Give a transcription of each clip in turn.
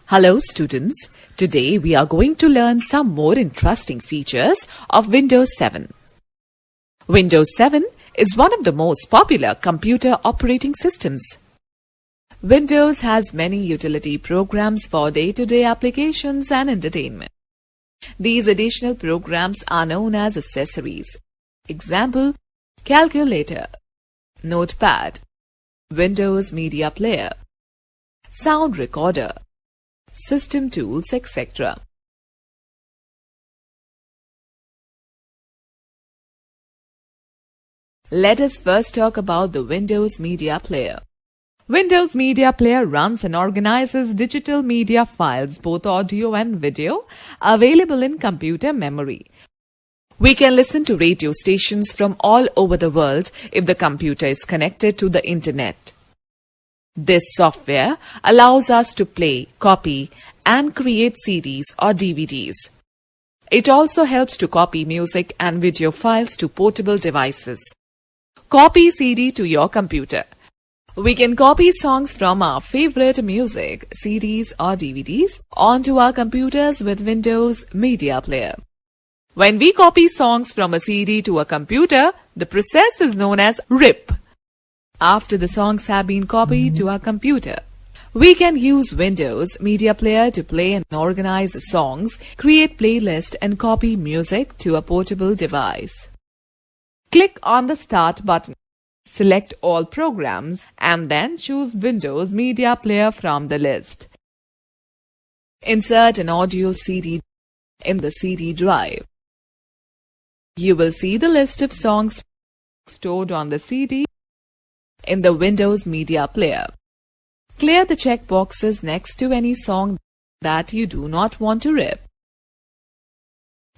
Hello students, today we are going to learn some more interesting features of Windows 7. Windows 7 is one of the most popular computer operating systems. Windows has many utility programs for day-to-day applications and entertainment. These additional programs are known as accessories. Example, calculator, notepad, Windows Media Player, sound recorder, system tools, etc. Let us first talk about the Windows Media Player. Windows Media Player runs and organizes digital media files, both audio and video, available in computer memory. We can listen to radio stations from all over the world if the computer is connected to the internet. This software allows us to play, copy, and create CDs or DVDs. It also helps to copy music and video files to portable devices. Copy CD to your computer. We can copy songs from our favorite music, CDs or DVDs onto our computers with Windows Media Player. When we copy songs from a CD to a computer, the process is known as RIP. After the songs have been copied to our computer, we can use Windows Media Player to play and organize songs, create playlists, and copy music to a portable device. Click on the Start button. Select all programs and then choose Windows Media Player from the list. Insert an audio CD in the CD drive. You will see the list of songs stored on the CD in the Windows Media Player. Clear the checkboxes next to any song that you do not want to rip.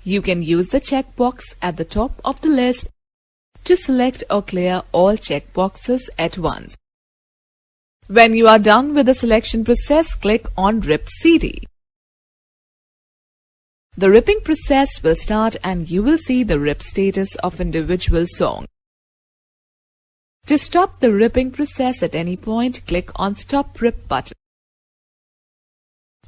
You can use the checkbox at the top of the list to select or clear all checkboxes at once. When you are done with the selection process, click on Rip CD. The ripping process will start and you will see the rip status of individual song. To stop the ripping process at any point, click on Stop Rip button.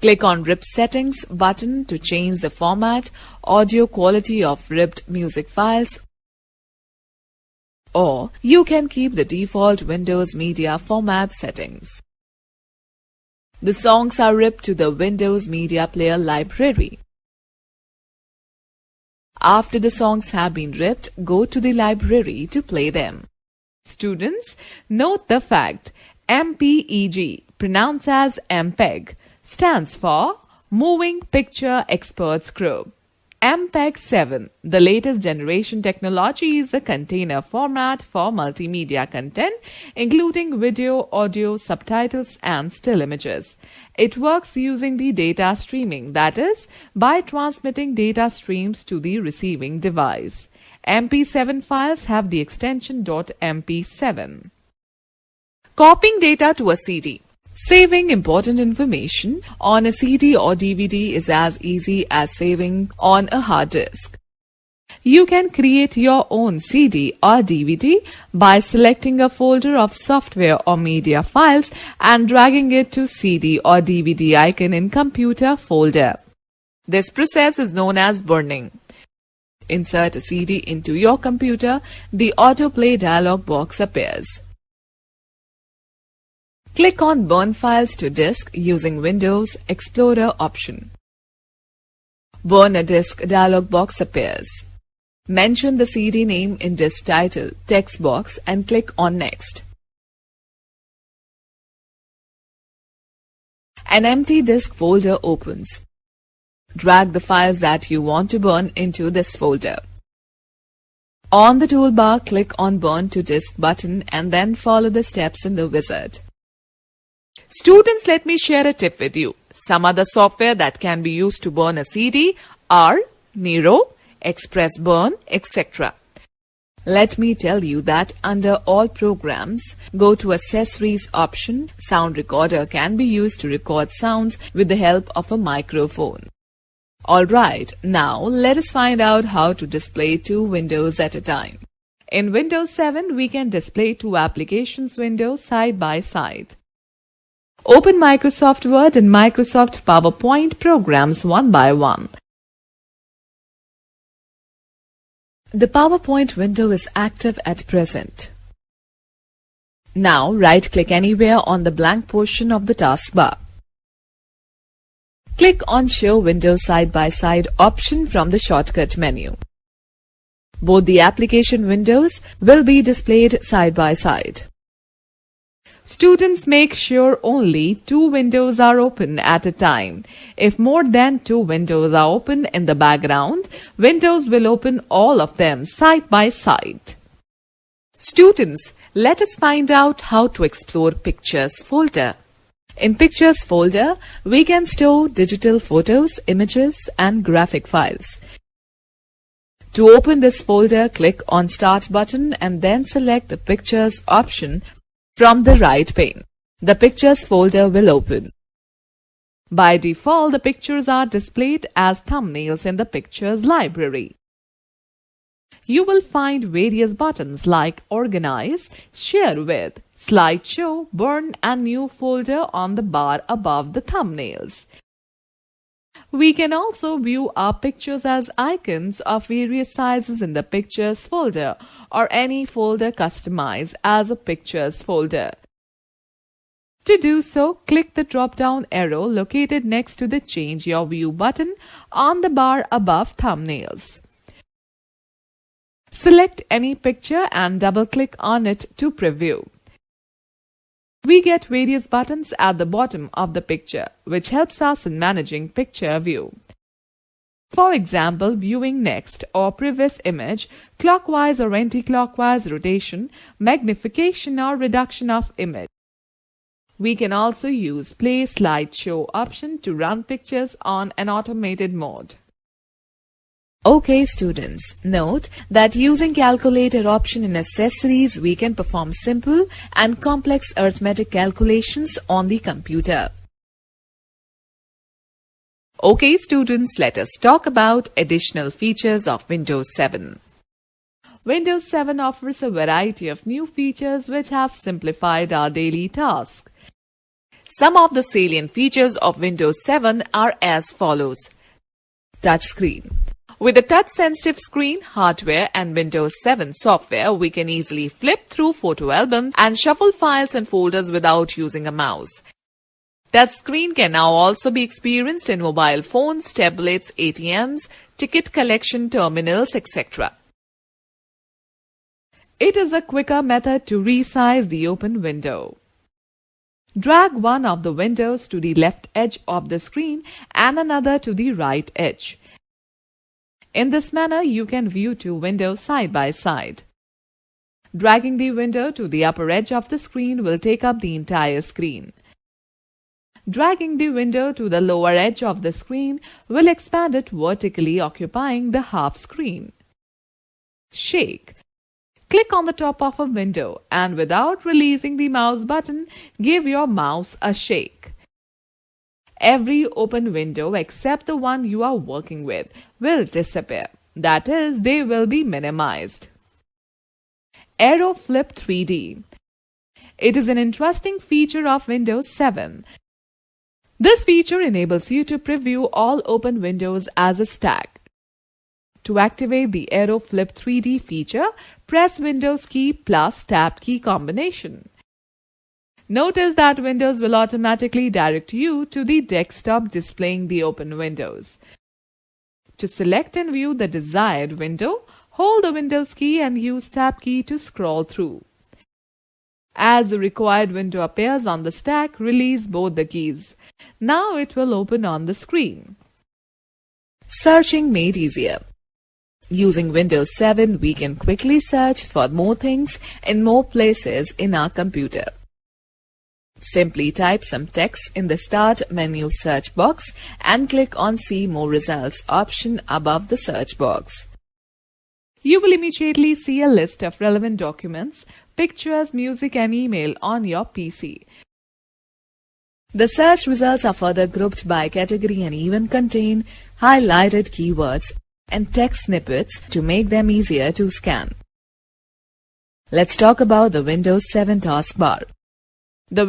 Click on Rip Settings button to change the format, audio quality of ripped music files, or you can keep the default Windows Media format settings. The songs are ripped to the Windows Media Player library. After the songs have been ripped, go to the library to play them. Students, note the fact MPEG, pronounced as MPEG, stands for Moving Picture Experts Group. MPEG 7, the latest generation technology, is a container format for multimedia content, including video, audio, subtitles, and still images. It works using the data streaming, that is, by transmitting data streams to the receiving device. MP7 files have the extension .mp7. Copying data to a CD. Saving important information on a CD or DVD is as easy as saving on a hard disk. You can create your own CD or DVD by selecting a folder of software or media files and dragging it to CD or DVD icon in Computer folder. This process is known as burning. Insert a CD into your computer, the autoplay dialog box appears. Click on Burn Files to Disk using Windows Explorer option. Burn a Disk dialog box appears. Mention the CD name in Disk Title text box and click on Next. An empty disk folder opens. Drag the files that you want to burn into this folder. On the toolbar, click on Burn to Disk button and then follow the steps in the wizard. Students, let me share a tip with you. Some other software that can be used to burn a CD are Nero, Express Burn, etc. Let me tell you that under All Programs, go to Accessories option. Sound recorder can be used to record sounds with the help of a microphone. Alright, now let us find out how to display two windows at a time. In Windows 7, we can display two applications windows side by side. Open Microsoft Word and Microsoft PowerPoint programs one by one. The PowerPoint window is active at present. Now right-click anywhere on the blank portion of the taskbar. Click on Show Window Side by Side option from the shortcut menu. Both the application windows will be displayed side by side. Students make sure only 2 windows are open at a time. If more than 2 windows are open in the background, Windows will open all of them side by side. Students, let us find out how to explore Pictures folder. In Pictures folder, we can store digital photos, images, and graphic files. To open this folder, click on Start button and then select the Pictures option from the right pane. The Pictures folder will open. By default, the pictures are displayed as thumbnails in the Pictures library. You will find various buttons like Organize, Share With, Slideshow, Burn and New Folder on the bar above the thumbnails. We can also view our pictures as icons of various sizes in the Pictures folder or any folder customized as a Pictures folder. To do so, click the drop-down arrow located next to the Change Your View button on the bar above thumbnails. Select any picture and double-click on it to preview. We get various buttons at the bottom of the picture, which helps us in managing picture view. For example, viewing next or previous image, clockwise or anti-clockwise rotation, magnification or reduction of image. We can also use Play Slideshow option to run pictures on an automated mode. Okay students, note that using calculator option in accessories we can perform simple and complex arithmetic calculations on the computer. Okay students, let us talk about additional features of Windows 7. Windows 7 offers a variety of new features which have simplified our daily tasks. Some of the salient features of Windows 7 are as follows. Touchscreen. With a touch-sensitive screen, hardware and Windows 7 software, we can easily flip through photo albums and shuffle files and folders without using a mouse. Touch screen can now also be experienced in mobile phones, tablets, ATMs, ticket collection terminals, etc. It is a quicker method to resize the open window. Drag one of the windows to the left edge of the screen and another to the right edge. In this manner, you can view 2 windows side by side. Dragging the window to the upper edge of the screen will take up the entire screen. Dragging the window to the lower edge of the screen will expand it vertically, occupying the half screen. Shake. Click on the top of a window and without releasing the mouse button, give your mouse a shake. Every open window except the one you are working with will disappear. That is, they will be minimized. Arrow Flip 3D. It is an interesting feature of Windows 7. This feature enables you to preview all open windows as a stack. To activate the Arrow Flip 3D feature, press Windows key plus Tab key combination. Notice that Windows will automatically direct you to the desktop displaying the open windows. To select and view the desired window, hold the Windows key and use Tab key to scroll through. As the required window appears on the stack, release both the keys. Now it will open on the screen. Searching made easier. Using Windows 7, we can quickly search for more things in more places in our computer. Simply type some text in the Start menu search box and click on See More Results option above the search box. You will immediately see a list of relevant documents, pictures, music and email on your PC. The search results are further grouped by category and even contain highlighted keywords and text snippets to make them easier to scan. Let's talk about the Windows 7 taskbar. The